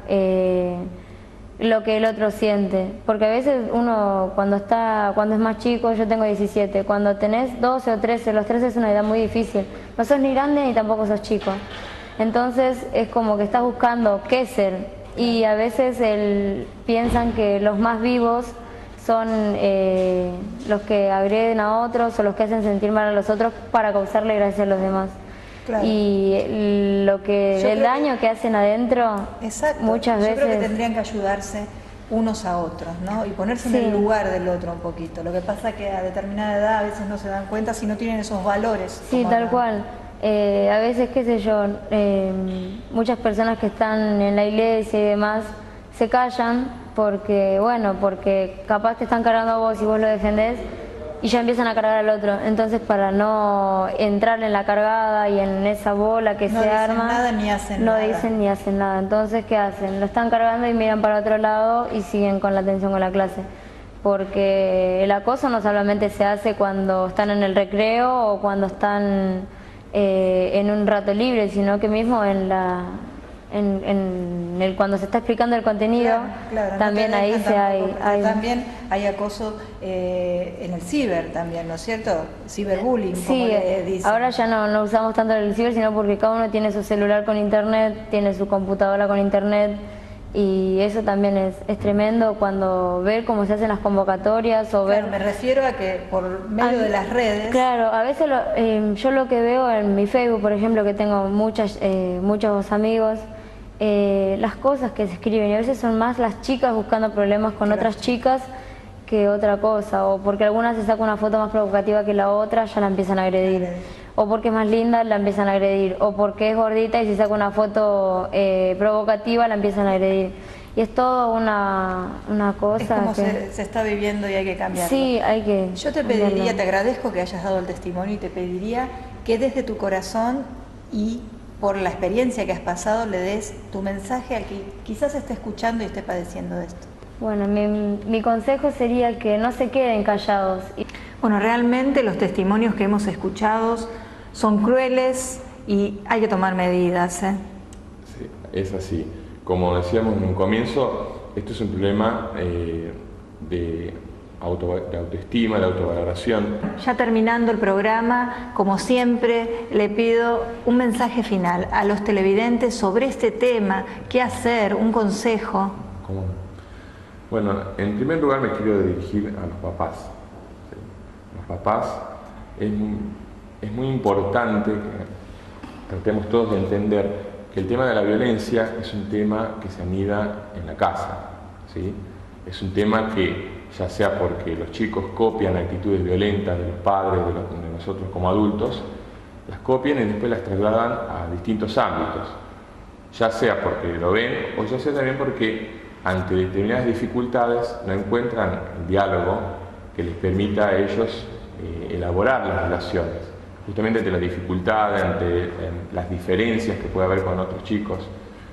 lo que el otro siente, porque a veces uno cuando es más chico, yo tengo 17, cuando tenés 12 o 13, los 13 es una edad muy difícil, no sos ni grande ni tampoco sos chico. Entonces es como que estás buscando qué ser y a veces piensan que los más vivos son los que agreden a otros o los que hacen sentir mal a los otros para causarle gracia a los demás. Claro. Y el daño que hacen adentro, muchas veces... Yo creo que tendrían que ayudarse unos a otros, ¿no? Y ponerse en el lugar del otro un poquito. Lo que pasa es que a determinada edad a veces no se dan cuenta si no tienen esos valores. Sí, tal cual. A veces, qué sé yo, muchas personas que están en la iglesia y demás se callan porque capaz te están cargando a vos y vos lo defendés y ya empiezan a cargar al otro. Entonces, para no entrar en la cargada y en esa bola que se arma, no dicen nada ni hacen nada. No dicen ni hacen nada. Entonces, ¿qué hacen? Lo están cargando y miran para otro lado y siguen con la atención con la clase. Porque el acoso no solamente se hace cuando están en el recreo o cuando están en un rato libre, sino que mismo cuando se está explicando el contenido, también no ahí hay... También hay acoso en el ciber también, ¿no es cierto? Ciberbullying, sí, como le dicen. Ahora ya no usamos tanto el ciber, sino porque cada uno tiene su celular con internet, tiene su computadora con internet, y eso también es tremendo cuando ver cómo se hacen las convocatorias o ver... Me refiero a que por medio de las redes... Claro, a veces yo lo que veo en mi Facebook, por ejemplo, que tengo muchos amigos, las cosas que se escriben, y a veces son más las chicas buscando problemas con otras chicas que otra cosa, o porque alguna se saca una foto más provocativa que la otra, ya la empiezan a agredir. o porque es más linda la empiezan a agredir, o porque es gordita y si saca una foto provocativa la empiezan a agredir. Y es todo una cosa es como que... se está viviendo y hay que cambiarlo. Sí, hay que... Yo te pediría, te agradezco que hayas dado el testimonio y te pediría que desde tu corazón y por la experiencia que has pasado le des tu mensaje al que quizás esté escuchando y esté padeciendo de esto. Bueno, mi consejo sería que no se queden callados. Bueno, realmente los testimonios que hemos escuchado son crueles y hay que tomar medidas, ¿eh? Sí, es así. Como decíamos en un comienzo, esto es un problema de autoestima, de autovaloración. Ya terminando el programa, como siempre, le pido un mensaje final a los televidentes sobre este tema, qué hacer, un consejo. ¿Cómo? Bueno, en primer lugar me quiero dirigir a los papás. ¿Sí? Los papás, es muy importante que tratemos todos de entender que el tema de la violencia es un tema que se anida en la casa, ¿sí? Es un tema que, ya sea porque los chicos copian actitudes violentas de los padres, de nosotros como adultos, las copian y después las trasladan a distintos ámbitos, ya sea porque lo ven o ya sea también porque ante determinadas dificultades no encuentran el diálogo que les permita a ellos elaborar las relaciones. Justamente ante las dificultades, ante las diferencias que puede haber con otros chicos,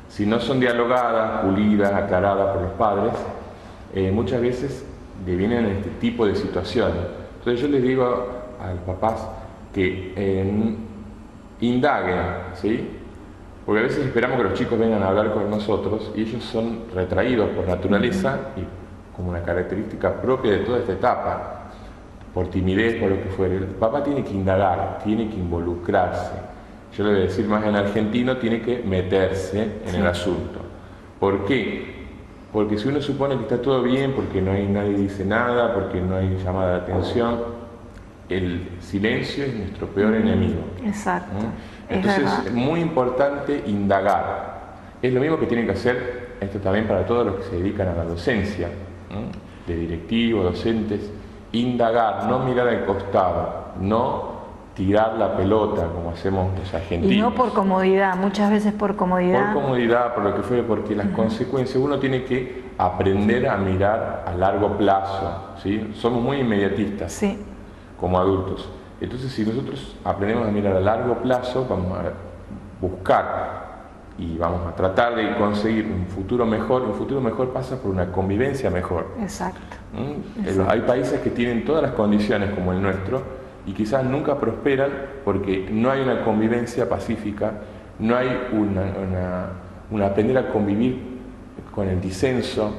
si no son dialogadas, pulidas, aclaradas por los padres, muchas veces devienen este tipo de situaciones. Entonces yo les digo a los papás que indaguen, ¿sí? Porque a veces esperamos que los chicos vengan a hablar con nosotros y ellos son retraídos por naturaleza y como una característica propia de toda esta etapa, por timidez, por lo que fuere. El papá tiene que indagar, tiene que involucrarse. Yo le voy a decir más en argentino, tiene que meterse en el asunto. ¿Por qué? Porque si uno supone que está todo bien, porque nadie dice nada, porque no hay llamada de atención, el silencio es nuestro peor enemigo. Exacto. Entonces es muy importante indagar. Es lo mismo que tienen que hacer, esto también para todos los que se dedican a la docencia, de directivos, docentes, indagar, no mirar al costado, no tirar la pelota como hacemos los argentinos. Y no por comodidad, muchas veces por comodidad. Por comodidad, por lo que fuere, porque las consecuencias, uno tiene que aprender a mirar a largo plazo, ¿sí? Somos muy inmediatistas, sí, como adultos. Entonces, si nosotros aprendemos a mirar a largo plazo, vamos a buscar y vamos a tratar de conseguir un futuro mejor. Un futuro mejor pasa por una convivencia mejor. Exacto. Hay países que tienen todas las condiciones como el nuestro y quizás nunca prosperan porque no hay una convivencia pacífica, no hay un aprender a convivir con el disenso,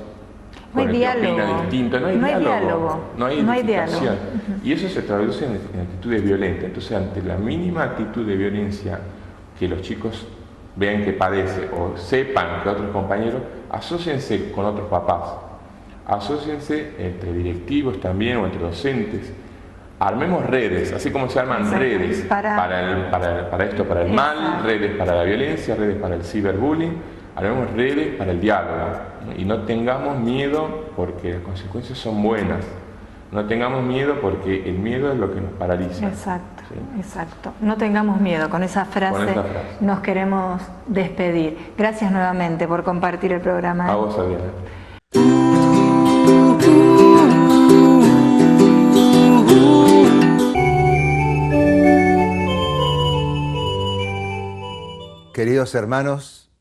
no hay con el diálogo. que opina distinto, no hay diálogo, no hay edificación. Y eso se traduce en actitudes violentas. Entonces, ante la mínima actitud de violencia que los chicos vean que padece o sepan que otros compañeros, asóciense con otros papás, asóciense entre directivos también o entre docentes, armemos redes, así como se arman redes para esto, para el mal, redes para la violencia, redes para el ciberbullying, armemos redes para el diálogo y no tengamos miedo porque las consecuencias son buenas. No tengamos miedo porque el miedo es lo que nos paraliza. Exacto, ¿sí? Exacto. No tengamos miedo. Con esa frase nos queremos despedir. Gracias nuevamente por compartir el programa. A vos, Adriana. Queridos hermanos,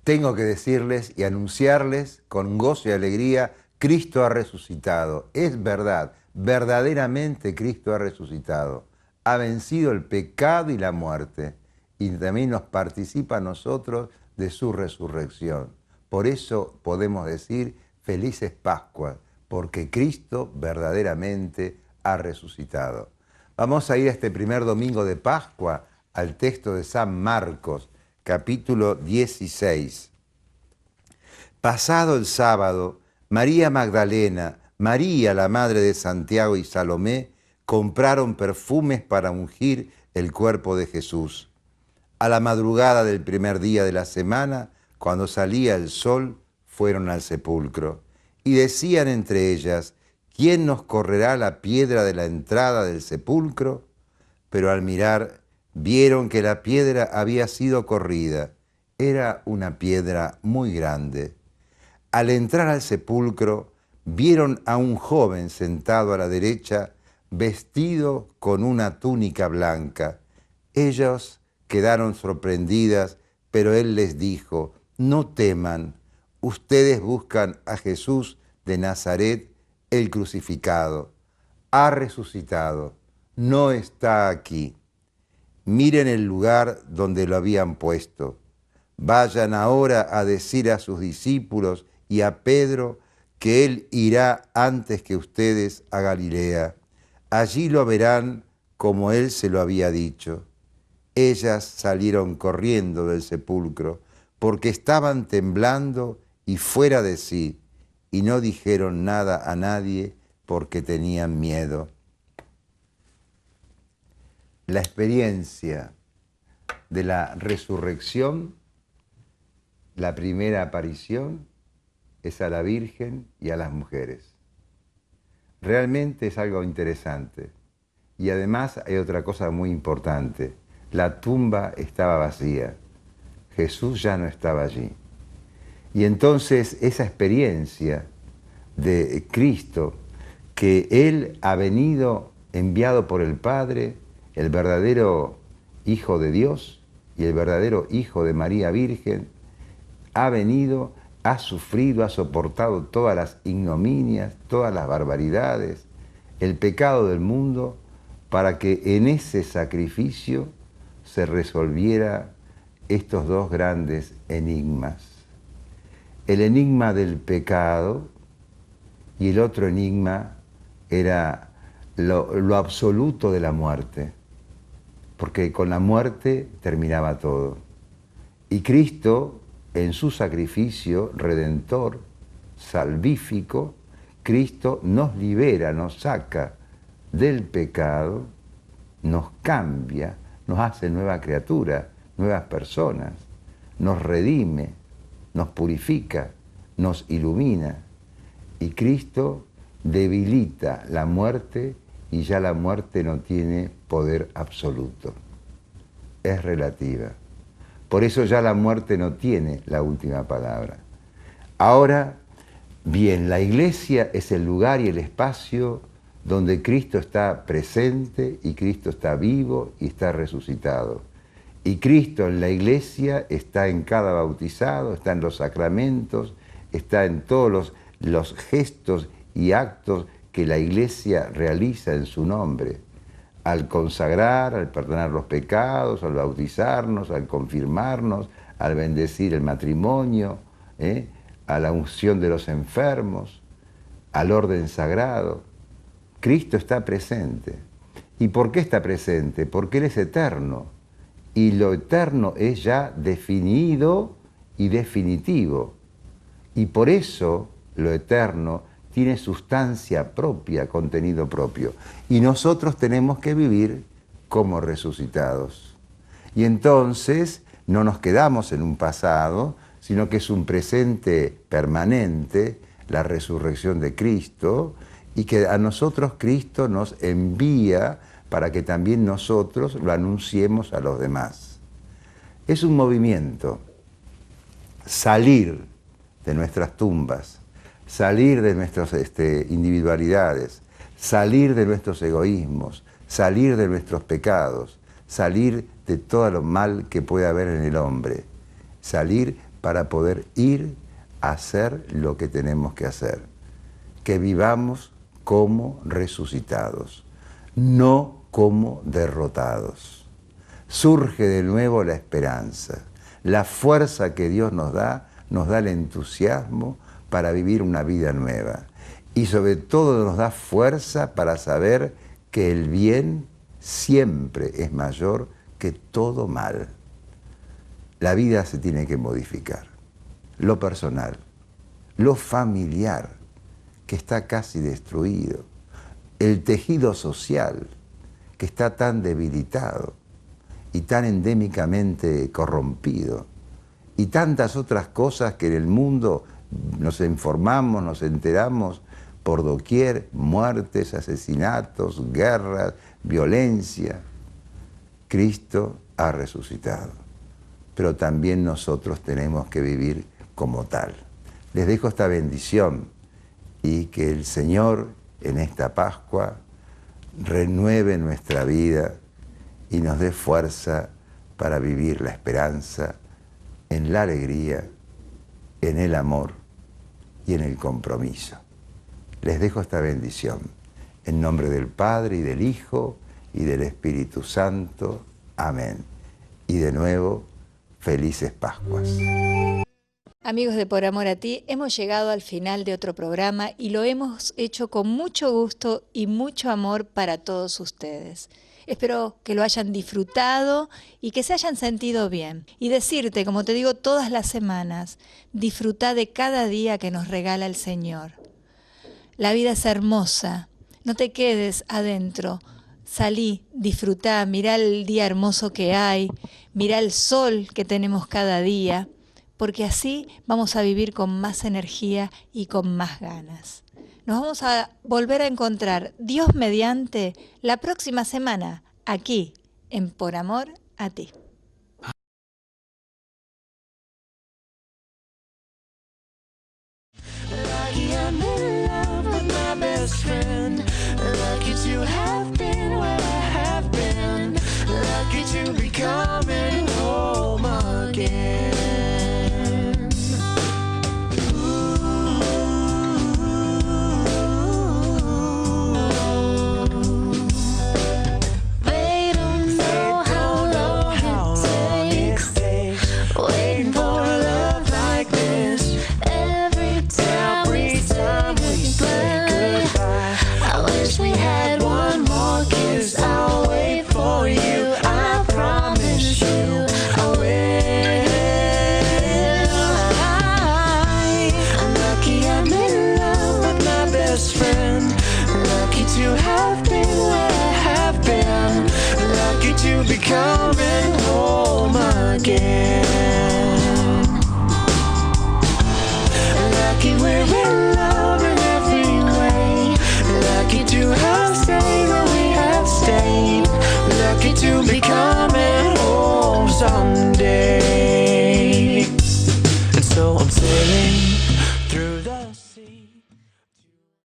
tengo que decirles y anunciarles con gozo y alegría: Cristo ha resucitado. Es verdad, verdaderamente Cristo ha resucitado. Ha vencido el pecado y la muerte y también nos participa a nosotros de su resurrección. Por eso podemos decir felices Pascuas, porque Cristo verdaderamente ha resucitado. Vamos a ir a este primer domingo de Pascua al texto de San Marcos, capítulo 16. Pasado el sábado, María Magdalena, María la madre de Santiago y Salomé compraron perfumes para ungir el cuerpo de Jesús. A la madrugada del primer día de la semana, cuando salía el sol, fueron al sepulcro y decían entre ellas: ¿quién nos correrá la piedra de la entrada del sepulcro? Pero al mirar, vieron que la piedra había sido corrida. Era una piedra muy grande. Al entrar al sepulcro, vieron a un joven sentado a la derecha, vestido con una túnica blanca. Ellos quedaron sorprendidas, pero él les dijo: no teman, ustedes buscan a Jesús de Nazaret, el crucificado. Ha resucitado, no está aquí. Miren el lugar donde lo habían puesto. Vayan ahora a decir a sus discípulos y a Pedro que él irá antes que ustedes a Galilea. Allí lo verán como él se lo había dicho. Ellas salieron corriendo del sepulcro porque estaban temblando y fuera de sí, y no dijeron nada a nadie porque tenían miedo. La experiencia de la resurrección, la primera aparición, es a la Virgen y a las mujeres. Realmente es algo interesante. Y además hay otra cosa muy importante. La tumba estaba vacía. Jesús ya no estaba allí. Y entonces esa experiencia de Cristo, que Él ha venido enviado por el Padre, el verdadero Hijo de Dios y el verdadero Hijo de María Virgen, ha venido, ha sufrido, ha soportado todas las ignominias, todas las barbaridades, el pecado del mundo, para que en ese sacrificio se resolviera estos dos grandes enigmas. El enigma del pecado y el otro enigma era lo absoluto de la muerte, porque con la muerte terminaba todo. Y Cristo, en su sacrificio redentor, salvífico, Cristo nos libera, nos saca del pecado, nos cambia, nos hace nueva criatura, nuevas personas, nos redime, nos purifica, nos ilumina. Y Cristo debilita la muerte y ya la muerte no tiene poder absoluto. Es relativa. Por eso ya la muerte no tiene la última palabra. Ahora, bien, la iglesia es el lugar y el espacio donde Cristo está presente y Cristo está vivo y está resucitado. Y Cristo en la iglesia está en cada bautizado, está en los sacramentos, está en todos los gestos y actos que la iglesia realiza en su nombre. Al consagrar, al perdonar los pecados, al bautizarnos, al confirmarnos, al bendecir el matrimonio, a la unción de los enfermos, al orden sagrado. Cristo está presente. ¿Y por qué está presente? Porque Él es eterno. Y lo eterno es ya definido y definitivo. Y por eso lo eterno tiene sustancia propia, contenido propio. Y nosotros tenemos que vivir como resucitados. Y entonces no nos quedamos en un pasado, sino que es un presente permanente, la resurrección de Cristo, y que a nosotros Cristo nos envía para que también nosotros lo anunciemos a los demás. Es un movimiento, salir de nuestras tumbas, salir de nuestras individualidades, salir de nuestros egoísmos, salir de nuestros pecados, salir de todo lo mal que puede haber en el hombre, salir para poder ir a hacer lo que tenemos que hacer, que vivamos como resucitados, no como derrotados. Surge de nuevo la esperanza, la fuerza que Dios nos da el entusiasmo para vivir una vida nueva. Y sobre todo nos da fuerza para saber que el bien siempre es mayor que todo mal. La vida se tiene que modificar. Lo personal, lo familiar, que está casi destruido. El tejido social, que está tan debilitado y tan endémicamente corrompido. Y tantas otras cosas que en el mundo nos informamos, nos enteramos por doquier, muertes, asesinatos, guerras, violencia. Cristo ha resucitado, pero también nosotros tenemos que vivir como tal. Les dejo esta bendición y que el Señor en esta Pascua renueve nuestra vida y nos dé fuerza para vivir la esperanza en la alegría, en el amor y en el compromiso. Les dejo esta bendición en nombre del Padre y del Hijo y del Espíritu Santo. Amén. Y de nuevo, felices Pascuas. Amigos de Por Amor a Ti, hemos llegado al final de otro programa y lo hemos hecho con mucho gusto y mucho amor para todos ustedes. Espero que lo hayan disfrutado y que se hayan sentido bien. Y decirte, como te digo todas las semanas, disfruta de cada día que nos regala el Señor. La vida es hermosa, no te quedes adentro. Salí, disfrutá, mirá el día hermoso que hay, mirá el sol que tenemos cada día, porque así vamos a vivir con más energía y con más ganas. Nos vamos a volver a encontrar, Dios mediante, la próxima semana, aquí, en Por Amor a Ti. Lucky I'm in love with my best friend. Lucky to have been where I have been. Lucky to be coming home again. They don't know how long it takes waiting for a love like this. Every time we say goodbye, I wish we had one more kiss. I'll wait for you, I promise you I will. I'm lucky I'm in love with my best friend. Lucky to have been where I have been. Lucky to be coming home again. Lucky we're in